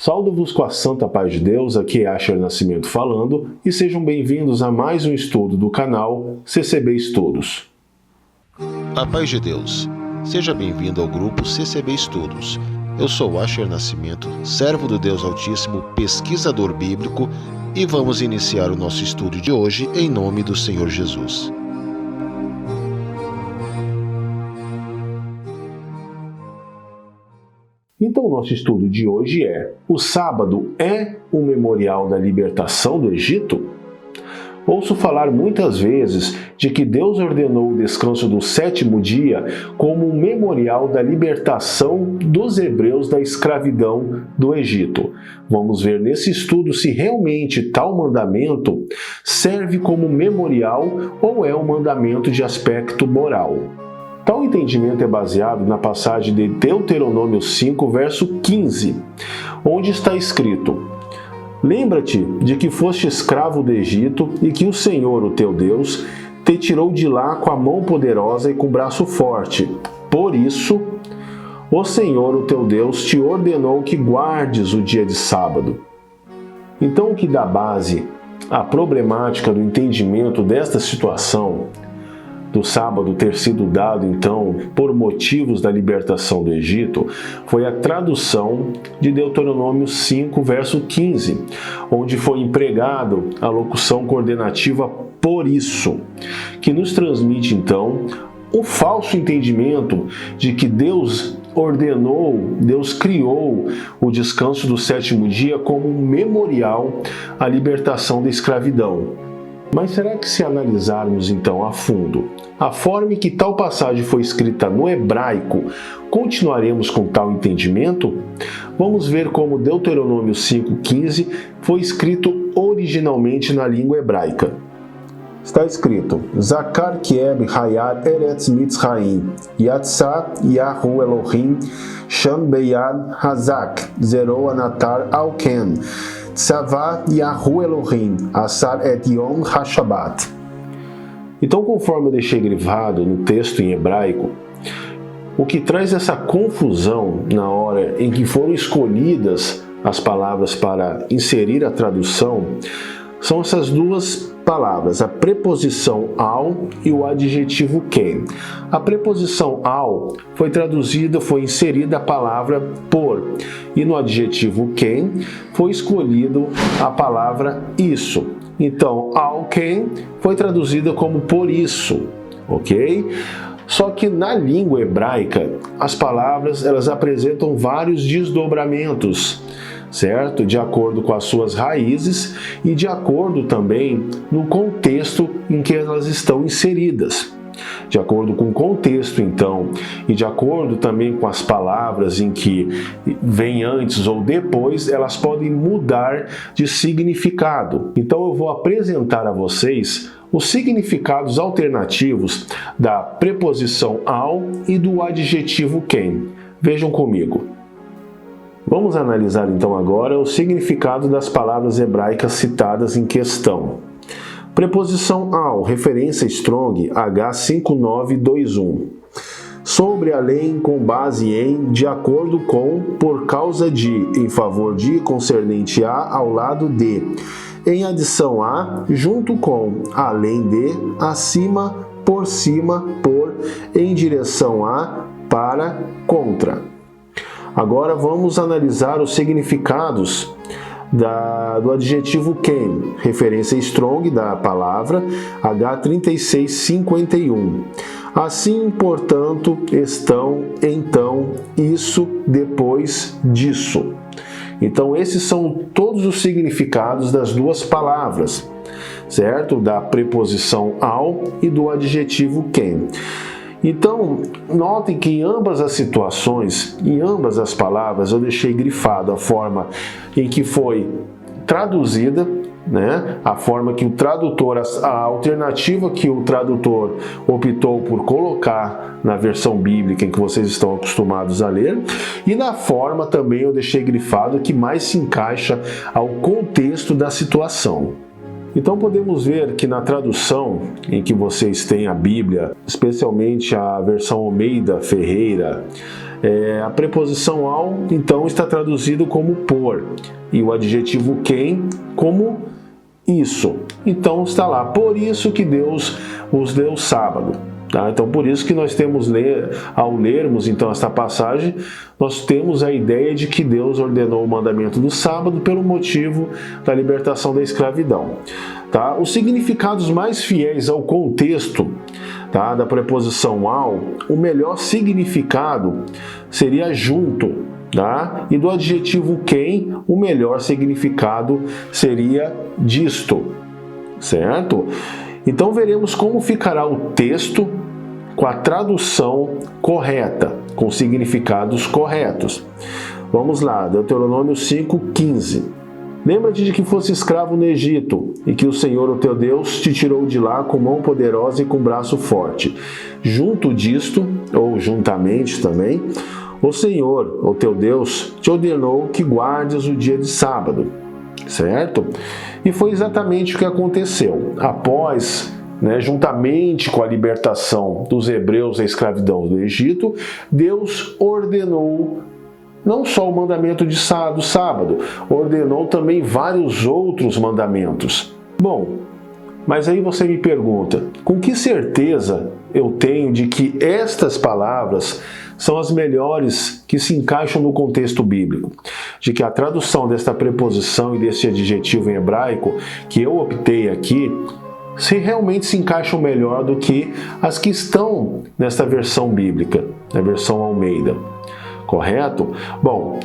Saúdo-vos com a santa paz de Deus, aqui é Asher Nascimento falando, e sejam bem-vindos a mais um estudo do canal CCB Estudos. A paz de Deus, seja bem-vindo ao grupo CCB Estudos. Eu sou Asher Nascimento, servo do Deus Altíssimo, pesquisador bíblico, e vamos iniciar o nosso estudo de hoje em nome do Senhor Jesus. Então, o nosso estudo de hoje é: o sábado é o memorial da libertação do Egito? Ouço falar muitas vezes de que Deus ordenou o descanso do sétimo dia como um memorial da libertação dos hebreus da escravidão do Egito. Vamos ver nesse estudo se realmente tal mandamento serve como memorial ou é um mandamento de aspecto moral. Tal entendimento é baseado na passagem de Deuteronômio 5, verso 15, onde está escrito: Lembra-te de que foste escravo do Egito e que o Senhor, o teu Deus, te tirou de lá com a mão poderosa e com o braço forte. Por isso, o Senhor, o teu Deus, te ordenou que guardes o dia de sábado. Então, o que dá base à problemática do entendimento desta situação do sábado ter sido dado, então, por motivos da libertação do Egito, foi a tradução de Deuteronômio 5, verso 15, onde foi empregado a locução coordenativa por isso, que nos transmite, então, o falso entendimento de que Deus criou o descanso do sétimo dia como um memorial à libertação da escravidão. Mas será que se analisarmos então a fundo a forma em que tal passagem foi escrita no hebraico, continuaremos com tal entendimento? Vamos ver como Deuteronômio 5,15 foi escrito originalmente na língua hebraica. Está escrito: Zakar kieb hayat eretz mitzrayim, yatzah Yahu Elohim, sham beyad hazak, zero anatar alken, tzavah Yahu Elohim, asar et yom hashabat. Então, conforme eu deixei grifado no texto em hebraico, o que traz essa confusão na hora em que foram escolhidas as palavras para inserir a tradução são essas duas palavras, a preposição ao e o adjetivo ken. A preposição ao foi inserida a palavra por, e no adjetivo ken foi escolhido a palavra isso. Então, ao ken foi traduzida como por isso, ok? Só que na língua hebraica, as palavras elas apresentam vários desdobramentos, certo? De acordo com as suas raízes e de acordo também no contexto em que elas estão inseridas. De acordo com o contexto, então, e de acordo também com as palavras em que vem antes ou depois, elas podem mudar de significado. Então eu vou apresentar a vocês os significados alternativos da preposição ao e do adjetivo ken. Vejam comigo. Vamos analisar então agora o significado das palavras hebraicas citadas em questão. Preposição ao, referência Strong H5921. Sobre, além, com base em, de acordo com, por causa de, em favor de, concernente a, ao lado de, em adição a, junto com, além de, acima, por cima, por, em direção a, para, contra. Agora vamos analisar os significados do adjetivo ken, referência Strong da palavra H3651. Assim, portanto, estão, então, isso, depois disso. Então, esses são todos os significados das duas palavras, certo? Da preposição ao e do adjetivo ken. Então, notem que em ambas as situações, em ambas as palavras, eu deixei grifado a forma em que foi traduzida, né? A forma que o tradutor, a alternativa que o tradutor optou por colocar na versão bíblica em que vocês estão acostumados a ler, e na forma também eu deixei grifado que mais se encaixa ao contexto da situação. Então podemos ver que na tradução em que vocês têm a Bíblia, especialmente a versão Almeida Ferreira, A preposição ao, então, está traduzido como por, e o adjetivo quem como isso. Então está lá, por isso que Deus os deu o sábado. Tá? Então por isso que nós temos, ao lermos então esta passagem, nós temos a ideia de que Deus ordenou o mandamento do sábado pelo motivo da libertação da escravidão. Tá? Os significados mais fiéis ao contexto, tá, da preposição ao, o melhor significado seria junto, tá? E do adjetivo quem, o melhor significado seria disto, certo? Então veremos como ficará o texto com a tradução correta, com significados corretos. Vamos lá, Deuteronômio 5:15. Lembra-te de que fosse escravo no Egito, e que o Senhor, o teu Deus, te tirou de lá com mão poderosa e com braço forte. Junto disto, ou juntamente também, o Senhor, o teu Deus, te ordenou que guardes o dia de sábado, certo? E foi exatamente o que aconteceu. Após, juntamente com a libertação dos hebreus da escravidão do Egito, Deus ordenou não só o mandamento do sábado, ordenou também vários outros mandamentos. Bom, mas aí você me pergunta, com que certeza eu tenho de que estas palavras são as melhores que se encaixam no contexto bíblico? De que a tradução desta preposição e desse adjetivo em hebraico que eu optei aqui, se realmente se encaixam melhor do que as que estão nesta versão bíblica, na versão Almeida. Correto? Bom,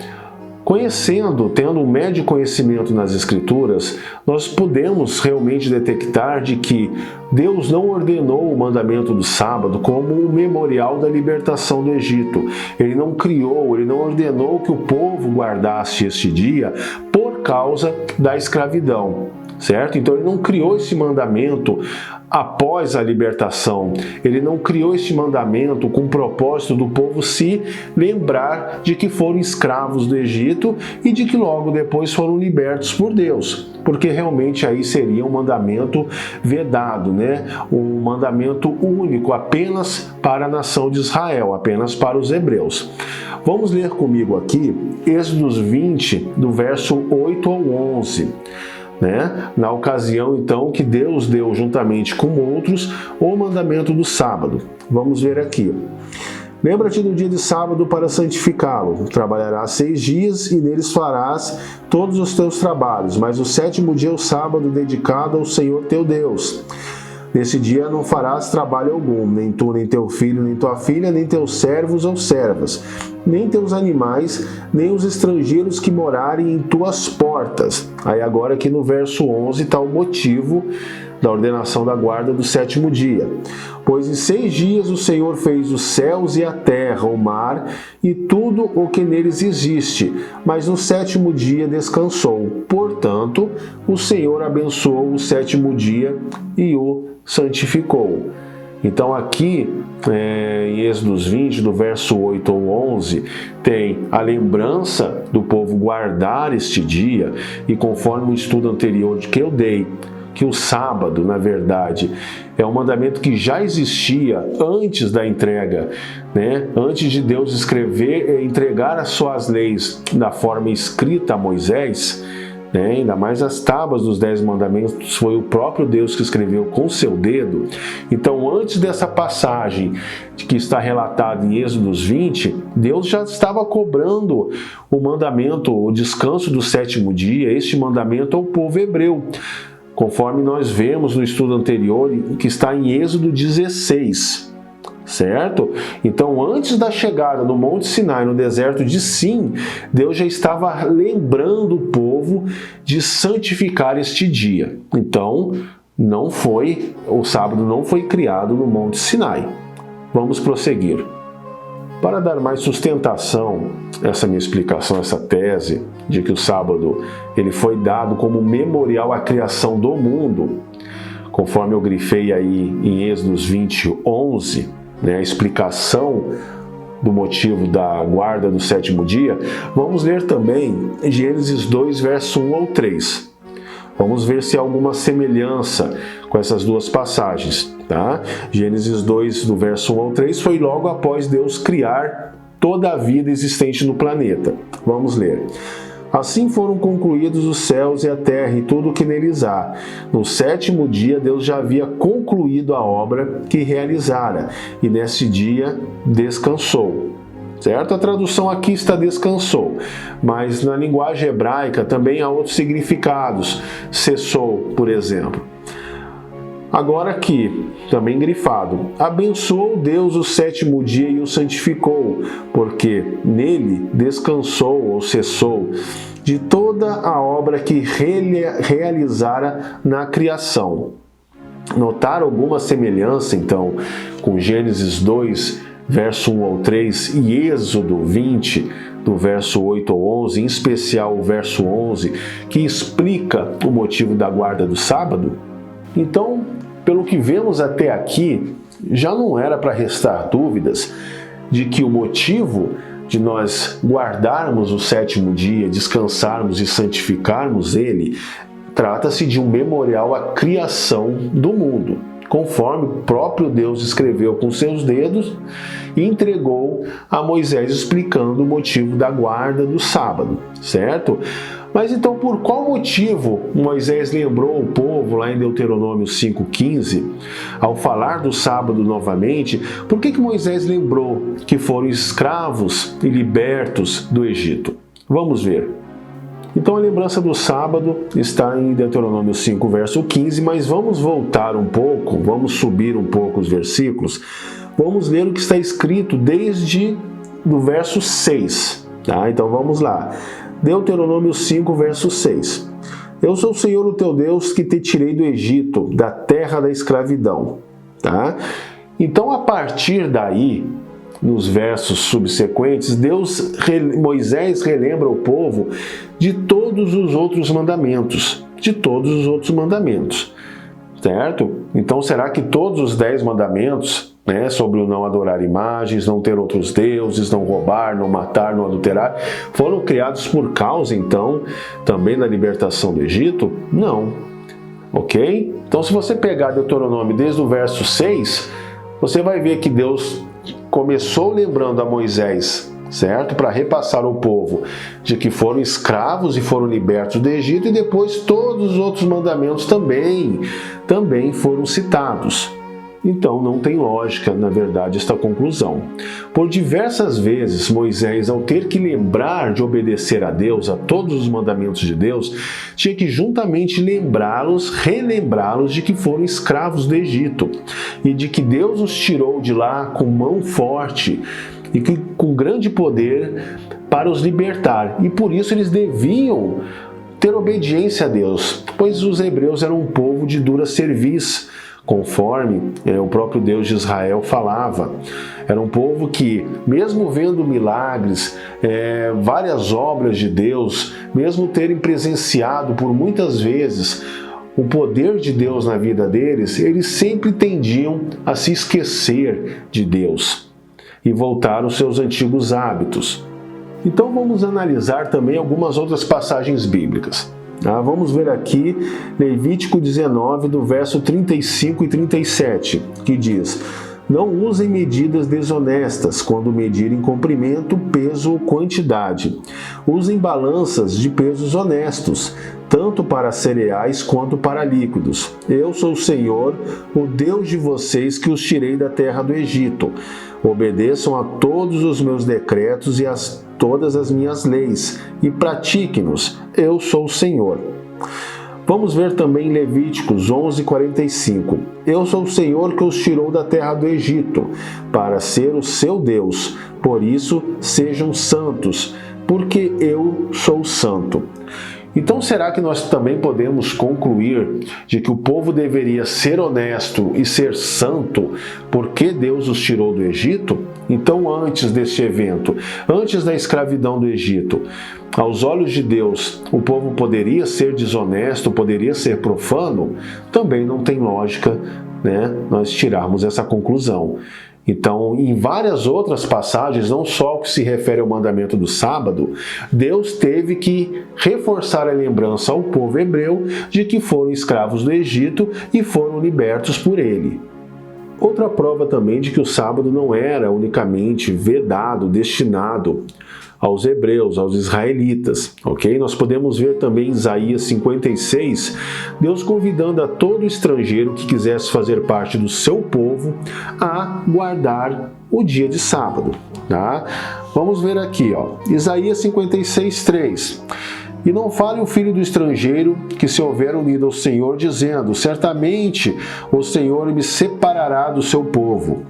tendo um médio conhecimento nas Escrituras, nós podemos realmente detectar de que Deus não ordenou o mandamento do sábado como um memorial da libertação do Egito. Ele não criou, ele não ordenou que o povo guardasse este dia por causa da escravidão, certo? Então ele não criou esse mandamento após a libertação. Ele não criou este mandamento com o propósito do povo se lembrar de que foram escravos do Egito e de que logo depois foram libertos por Deus, porque realmente aí seria um mandamento vedado, um mandamento único apenas para a nação de Israel, apenas para os hebreus. Vamos ler comigo aqui Êxodo 20, do verso 8 ao 11. Na ocasião, então, que Deus deu juntamente com outros o mandamento do sábado. Vamos ver aqui. Lembra-te do dia de sábado para santificá-lo. Trabalharás 6 dias e neles farás todos os teus trabalhos, mas o 7º dia é o sábado dedicado ao Senhor teu Deus. Nesse dia não farás trabalho algum, nem tu, nem teu filho, nem tua filha, nem teus servos ou servas, nem teus animais, nem os estrangeiros que morarem em tuas portas. Aí agora aqui no verso 11 está o motivo da ordenação da guarda do 7º dia. Pois em 6 dias o Senhor fez os céus e a terra, o mar e tudo o que neles existe, mas no 7º dia descansou. Portanto, o Senhor abençoou o 7º dia e o santificou. Então aqui, em Êxodo 20, do verso 8 ao 11, tem a lembrança do povo guardar este dia, e conforme o estudo anterior que eu dei, que o sábado, na verdade, é um mandamento que já existia antes da entrega, antes de Deus entregar as suas leis da forma escrita a Moisés, ainda mais as tábuas dos 10 mandamentos, foi o próprio Deus que escreveu com seu dedo. Então, antes dessa passagem que está relatada em Êxodo 20, Deus já estava cobrando o mandamento, o descanso do 7º dia, este mandamento ao povo hebreu, conforme nós vemos no estudo anterior, que está em Êxodo 16. Certo? Então, antes da chegada no Monte Sinai, no deserto de Sim, Deus já estava lembrando o povo de santificar este dia. Então, o sábado não foi criado no Monte Sinai. Vamos prosseguir. Para dar mais sustentação a essa minha explicação, essa tese de que o sábado ele foi dado como memorial à criação do mundo, conforme eu grifei aí em Êxodo 20, 11, a explicação do motivo da guarda do 7º dia, vamos ler também Gênesis 2, verso 1 ao 3. Vamos ver se há alguma semelhança com essas duas passagens. Tá? Gênesis 2, do verso 1 ao 3, foi logo após Deus criar toda a vida existente no planeta. Vamos ler. Assim foram concluídos os céus e a terra e tudo o que neles há. No sétimo dia, Deus já havia concluído a obra que realizara, e nesse dia descansou. Certo? A tradução aqui está descansou, mas na linguagem hebraica também há outros significados. Cessou, por exemplo. Agora aqui, também grifado, abençoou Deus o sétimo dia e o santificou, porque nele descansou ou cessou de toda a obra que realizara na criação. Notar alguma semelhança, então, com Gênesis 2, verso 1 ao 3 e Êxodo 20, do verso 8 ao 11, em especial o verso 11, que explica o motivo da guarda do sábado? Então, pelo que vemos até aqui, já não era para restar dúvidas de que o motivo de nós guardarmos o sétimo dia, descansarmos e santificarmos ele, trata-se de um memorial à criação do mundo, conforme o próprio Deus escreveu com seus dedos e entregou a Moisés explicando o motivo da guarda do sábado, certo? Mas então por qual motivo Moisés lembrou o povo lá em Deuteronômio 5,15, ao falar do sábado novamente, por que Moisés lembrou que foram escravos e libertos do Egito? Vamos ver. Então a lembrança do sábado está em Deuteronômio 5, verso 15, mas vamos voltar um pouco, vamos subir um pouco os versículos, vamos ler o que está escrito desde o verso 6, tá? Então vamos lá. Deuteronômio 5, verso 6. Eu sou o Senhor, o teu Deus, que te tirei do Egito, da terra da escravidão. Tá? Então, a partir daí, nos versos subsequentes, Moisés relembra o povo de todos os outros mandamentos. Certo? Então, será que todos os 10 mandamentos, sobre o não adorar imagens, não ter outros deuses, não roubar, não matar, não adulterar, foram criados por causa, então, também da libertação do Egito? Não. Ok? Então, se você pegar Deuteronômio desde o verso 6, você vai ver que Deus começou lembrando a Moisés, certo? Para repassar ao povo de que foram escravos e foram libertos do Egito, e depois todos os outros mandamentos também foram citados. Então não tem lógica, na verdade, esta conclusão. Por diversas vezes, Moisés, ao ter que lembrar de obedecer a Deus, a todos os mandamentos de Deus, tinha que juntamente relembrá-los de que foram escravos do Egito e de que Deus os tirou de lá com mão forte e que, com grande poder para os libertar. E por isso eles deviam ter obediência a Deus, pois os hebreus eram um povo de dura cerviz, conforme o próprio Deus de Israel falava. Era um povo que, mesmo vendo milagres, várias obras de Deus, mesmo terem presenciado por muitas vezes o poder de Deus na vida deles, eles sempre tendiam a se esquecer de Deus e voltar aos seus antigos hábitos. Então vamos analisar também algumas outras passagens bíblicas. Vamos ver aqui Levítico 19, do verso 35 e 37, que diz: não usem medidas desonestas quando medirem comprimento, peso ou quantidade. Usem balanças de pesos honestos, tanto para cereais quanto para líquidos. Eu sou o Senhor, o Deus de vocês, que os tirei da terra do Egito. Obedeçam a todos os meus decretos e a todas as minhas leis, e pratiquem-nos. Eu sou o Senhor. Vamos ver também Levíticos 11:45. Eu sou o Senhor que os tirou da terra do Egito, para ser o seu Deus. Por isso, sejam santos, porque eu sou santo. Então, será que nós também podemos concluir de que o povo deveria ser honesto e ser santo porque Deus os tirou do Egito? Então, antes deste evento, antes da escravidão do Egito, aos olhos de Deus, o povo poderia ser desonesto, poderia ser profano? Também não tem lógica, nós tirarmos essa conclusão. Então, em várias outras passagens, não só o que se refere ao mandamento do sábado, Deus teve que reforçar a lembrança ao povo hebreu de que foram escravos do Egito e foram libertos por ele. outra prova também de que o sábado não era unicamente vedado, destinado aos hebreus, aos israelitas, ok? Nós podemos ver também em Isaías 56, Deus convidando a todo estrangeiro que quisesse fazer parte do seu povo a guardar o dia de sábado, tá? Vamos ver aqui, ó, Isaías 56, 3. E não fale o filho do estrangeiro que se houver unido ao Senhor, dizendo, certamente o Senhor me separará do seu povo.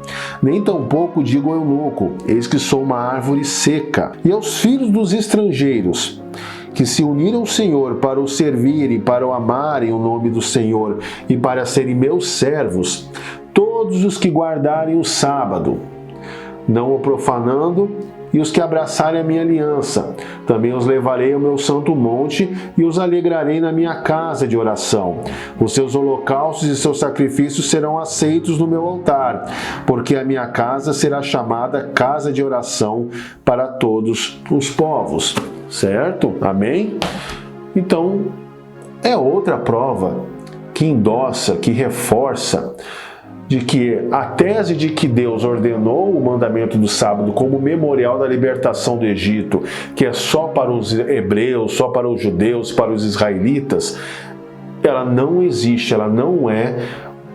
Nem tampouco digo ao eunuco, eis que sou uma árvore seca. E aos filhos dos estrangeiros, que se uniram ao Senhor para o servirem, para o amarem o nome do Senhor e para serem meus servos, todos os que guardarem o sábado, não o profanando, e os que abraçarem a minha aliança. Também os levarei ao meu santo monte e os alegrarei na minha casa de oração. Os seus holocaustos e seus sacrifícios serão aceitos no meu altar, porque a minha casa será chamada casa de oração para todos os povos. Certo? Amém? Então, é outra prova que endossa, que reforça de que a tese de que Deus ordenou o mandamento do sábado como memorial da libertação do Egito, que é só para os hebreus, só para os judeus, para os israelitas, ela não existe, ela não é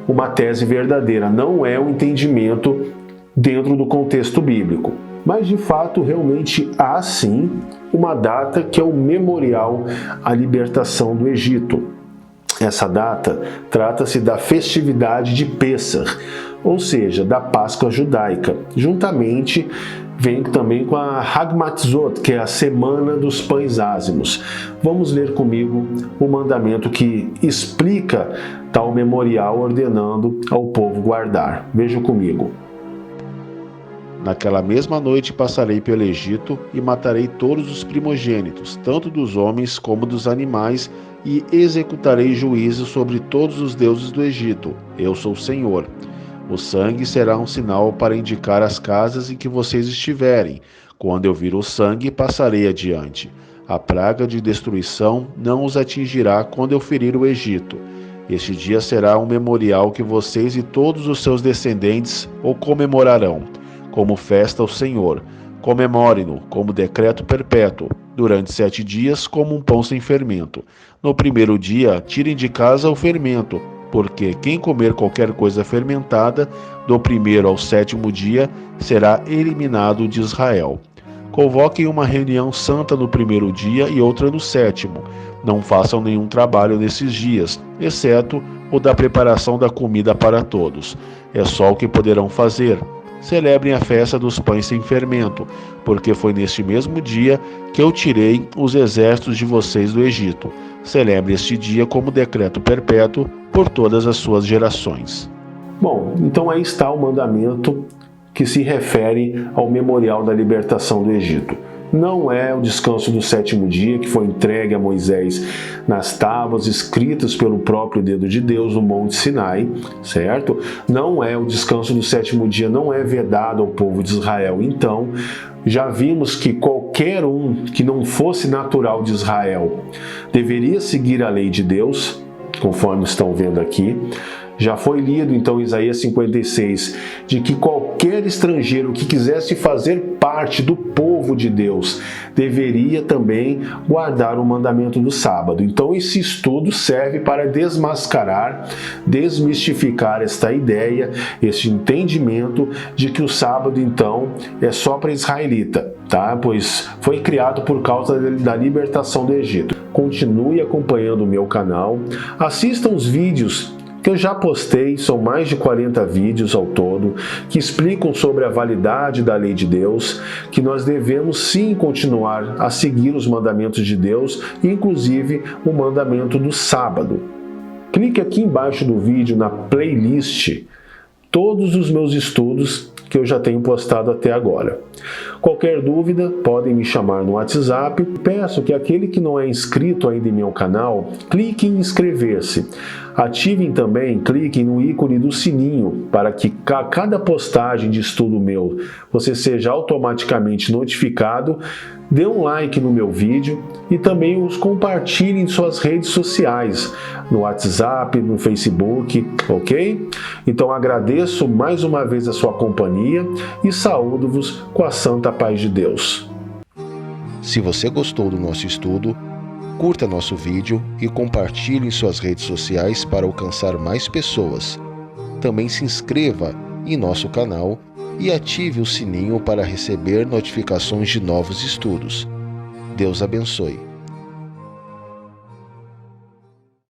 uma tese verdadeira, não é um entendimento dentro do contexto bíblico. Mas, de fato, realmente há, sim, uma data que é o memorial à libertação do Egito. Essa data trata-se da festividade de Pêssar, ou seja, da Páscoa judaica. Juntamente vem também com a Hag Matzot, que é a Semana dos Pães Ázimos. Vamos ler comigo o mandamento que explica tal memorial, ordenando ao povo guardar. Veja comigo. Naquela mesma noite passarei pelo Egito e matarei todos os primogênitos, tanto dos homens como dos animais, e executarei juízo sobre todos os deuses do Egito. Eu sou o Senhor. O sangue será um sinal para indicar as casas em que vocês estiverem. Quando eu vir o sangue, passarei adiante. A praga de destruição não os atingirá quando eu ferir o Egito. Este dia será um memorial que vocês e todos os seus descendentes o comemorarão, como festa ao Senhor. Comemore-no como decreto perpétuo, durante 7 dias, como um pão sem fermento. No primeiro dia, tirem de casa o fermento, porque quem comer qualquer coisa fermentada, do primeiro ao 7º dia, será eliminado de Israel. Convoquem uma reunião santa no primeiro dia e outra no 7º. Não façam nenhum trabalho nesses dias, exceto o da preparação da comida para todos. É só o que poderão fazer. Celebrem a festa dos pães sem fermento, porque foi neste mesmo dia que eu tirei os exércitos de vocês do Egito. Celebre este dia como decreto perpétuo por todas as suas gerações. Bom, então aí está o mandamento que se refere ao memorial da libertação do Egito. Não é o descanso do 7º dia que foi entregue a Moisés nas tábuas escritas pelo próprio dedo de Deus no Monte Sinai, certo? Não é o descanso do 7º dia, não é vedado ao povo de Israel. Então, já vimos que qualquer um que não fosse natural de Israel deveria seguir a lei de Deus, conforme estão vendo aqui. Já foi lido, então, Isaías 56, de que qualquer estrangeiro que quisesse fazer parte do povo de Deus deveria também guardar o mandamento do sábado. Então, esse estudo serve para desmascarar, desmistificar esta ideia, este entendimento de que o sábado, então, é só para israelita, tá? Pois foi criado por causa da libertação do Egito. Continue acompanhando o meu canal, assistam os vídeos que eu já postei, são mais de 40 vídeos ao todo, que explicam sobre a validade da lei de Deus, que nós devemos sim continuar a seguir os mandamentos de Deus, inclusive o mandamento do sábado. Clique aqui embaixo do vídeo na playlist todos os meus estudos que eu já tenho postado até agora. Qualquer dúvida, podem me chamar no WhatsApp. Peço que aquele que não é inscrito ainda em meu canal, clique em inscrever-se. Ativem também, cliquem no ícone do sininho, para que a cada postagem de estudo meu, você seja automaticamente notificado dê um like no meu vídeo e também os compartilhe em suas redes sociais, no WhatsApp, no Facebook, ok? Então agradeço mais uma vez a sua companhia e saúdo-vos com a santa paz de Deus. Se você gostou do nosso estudo, curta nosso vídeo e compartilhe em suas redes sociais para alcançar mais pessoas. Também se inscreva em nosso canal e ative o sininho para receber notificações de novos estudos. Deus abençoe.